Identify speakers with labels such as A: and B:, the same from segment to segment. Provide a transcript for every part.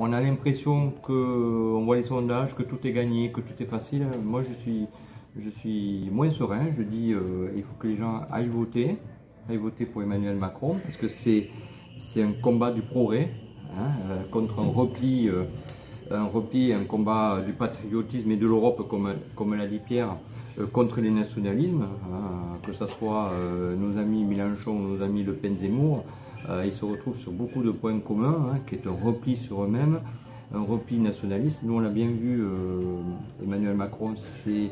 A: on a l'impression qu'on voit les sondages, que tout est gagné, que tout est facile. Moi, je suis moins serein. Je dis il faut que les gens aillent voter pour Emmanuel Macron, parce que c'est un combat du progrès, hein, contre un repli, un combat du patriotisme et de l'Europe, comme l'a dit Pierre, contre les nationalismes, hein, que ce soit nos amis Mélenchon ou nos amis Le Pen Zemmour. Ils se retrouvent sur beaucoup de points communs, hein, qui est un repli sur eux-mêmes, un repli nationaliste. Nous, on l'a bien vu, Emmanuel Macron, c'est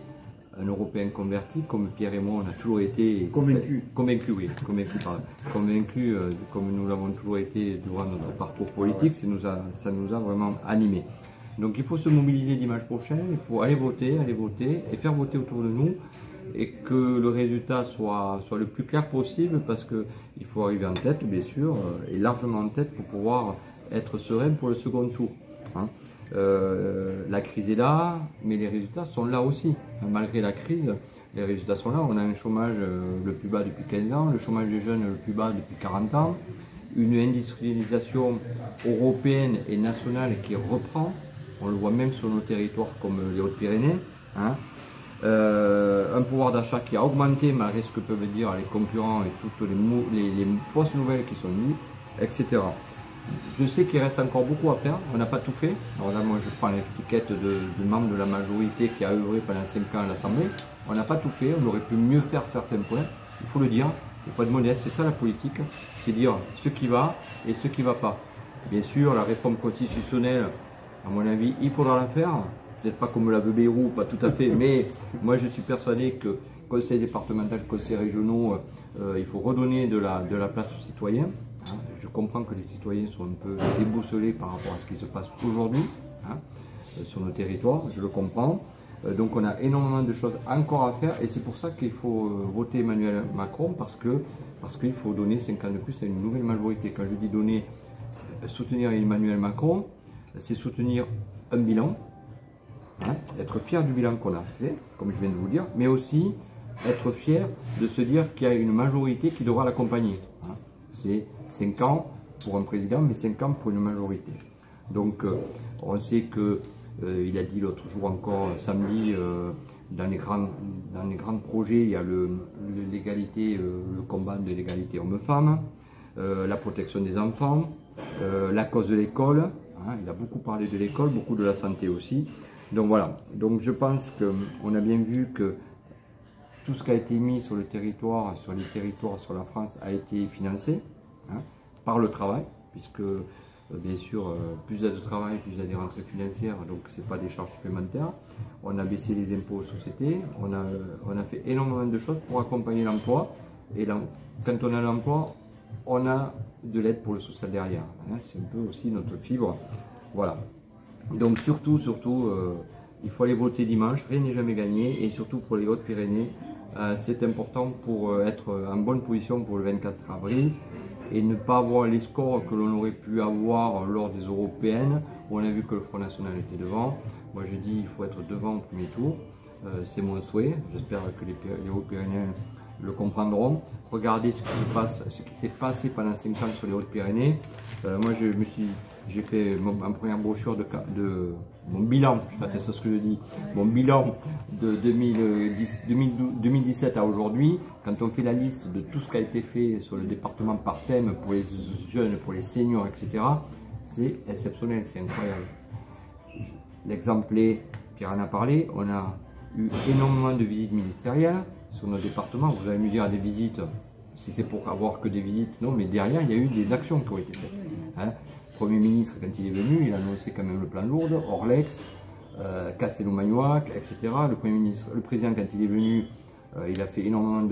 A: un Européen converti, comme Pierre et moi, on a toujours été convaincus, comme nous l'avons toujours été durant notre parcours politique. Ça nous a vraiment animés. Donc il faut se mobiliser dimanche prochain, il faut aller voter et faire voter autour de nous, et que le résultat soit le plus clair possible, parce qu'il faut arriver en tête, bien sûr, et largement en tête, pour pouvoir être serein pour le second tour, hein. La crise est là, mais les résultats sont là aussi. Malgré la crise, les résultats sont là. On a un chômage le plus bas depuis 15 ans, le chômage des jeunes le plus bas depuis 40 ans, une industrialisation européenne et nationale qui reprend. On le voit même sur nos territoires comme les Hautes-Pyrénées, hein. Un pouvoir d'achat qui a augmenté malgré ce que peuvent dire les concurrents et toutes les fausses nouvelles qui sont dites, etc. Je sais qu'il reste encore beaucoup à faire, on n'a pas tout fait. Alors là, moi je prends l'étiquette de membre de la majorité qui a œuvré pendant 5 ans à l'Assemblée. On n'a pas tout fait, on aurait pu mieux faire certains points, il faut le dire, il faut être modeste, c'est ça la politique, c'est dire ce qui va et ce qui ne va pas. Bien sûr, la réforme constitutionnelle, à mon avis, il faudra la faire, peut-être pas comme la veut Bayrou, pas tout à fait, mais moi je suis persuadé que conseil départemental, conseil régionaux, il faut redonner de la place aux citoyens. Je comprends que les citoyens sont un peu déboussolés par rapport à ce qui se passe aujourd'hui, hein, sur nos territoires, je le comprends. Donc on a énormément de choses encore à faire, et c'est pour ça qu'il faut voter Emmanuel Macron, parce qu'il faut donner 5 ans de plus à une nouvelle majorité. Quand je dis donner, soutenir Emmanuel Macron, c'est soutenir un bilan, hein, être fier du bilan qu'on a fait, comme je viens de vous dire, mais aussi être fier de se dire qu'il y a une majorité qui devra l'accompagner, hein. C'est 5 ans pour un président, mais 5 ans pour une majorité. Donc on sait que, il a dit l'autre jour encore, samedi, dans les grands projets, il y a l'égalité, le combat de l'égalité homme-femme, la protection des enfants, la cause de l'école, hein, il a beaucoup parlé de l'école, beaucoup de la santé aussi. Donc voilà, donc je pense qu'on a bien vu que tout ce qui a été mis sur le territoire, sur les territoires, sur la France, a été financé, hein, par le travail, puisque bien sûr, plus il y a de travail, plus il y a des rentrées financières, donc ce n'est pas des charges supplémentaires. On a baissé les impôts aux sociétés, on a fait énormément de choses pour accompagner l'emploi, et quand on a l'emploi, on a de l'aide pour le social derrière, hein, c'est un peu aussi notre fibre, voilà. Donc surtout, il faut aller voter dimanche, rien n'est jamais gagné, et surtout pour les Hautes-Pyrénées, c'est important pour être en bonne position pour le 24 avril et ne pas avoir les scores que l'on aurait pu avoir lors des européennes, où on a vu que le Front National était devant. Moi je dis il faut être devant au premier tour, c'est mon souhait, j'espère que les Hautes-Pyrénées le comprendront. Regardez ce qui s'est passé pendant 5 ans sur les Hautes-Pyrénées. Moi j'ai fait ma première brochure de mon bilan, c'est ça ce que je dis, mon bilan de 2017 à aujourd'hui. Quand on fait la liste de tout ce qui a été fait sur le département par thème pour les jeunes, pour les seniors, etc., c'est exceptionnel, c'est incroyable. L'exemple est, Pierre en a parlé, on a eu énormément de visites ministérielles sur nos départements. Vous allez me dire des visites, si c'est pour avoir que des visites, non, mais derrière il y a eu des actions qui ont été faites, hein. Le Premier ministre, quand il est venu, il a annoncé quand même le plan Lourdes, Orlex, Castelnau-Magnoac, etc. Le président, quand il est venu, il a fait énormément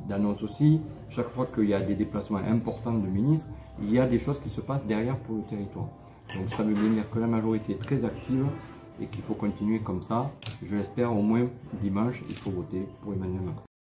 A: d'annonces aussi. Chaque fois qu'il y a des déplacements importants de ministres, il y a des choses qui se passent derrière pour le territoire. Donc ça veut bien dire que la majorité est très active et qu'il faut continuer comme ça. Je l'espère, au moins dimanche, il faut voter pour Emmanuel Macron.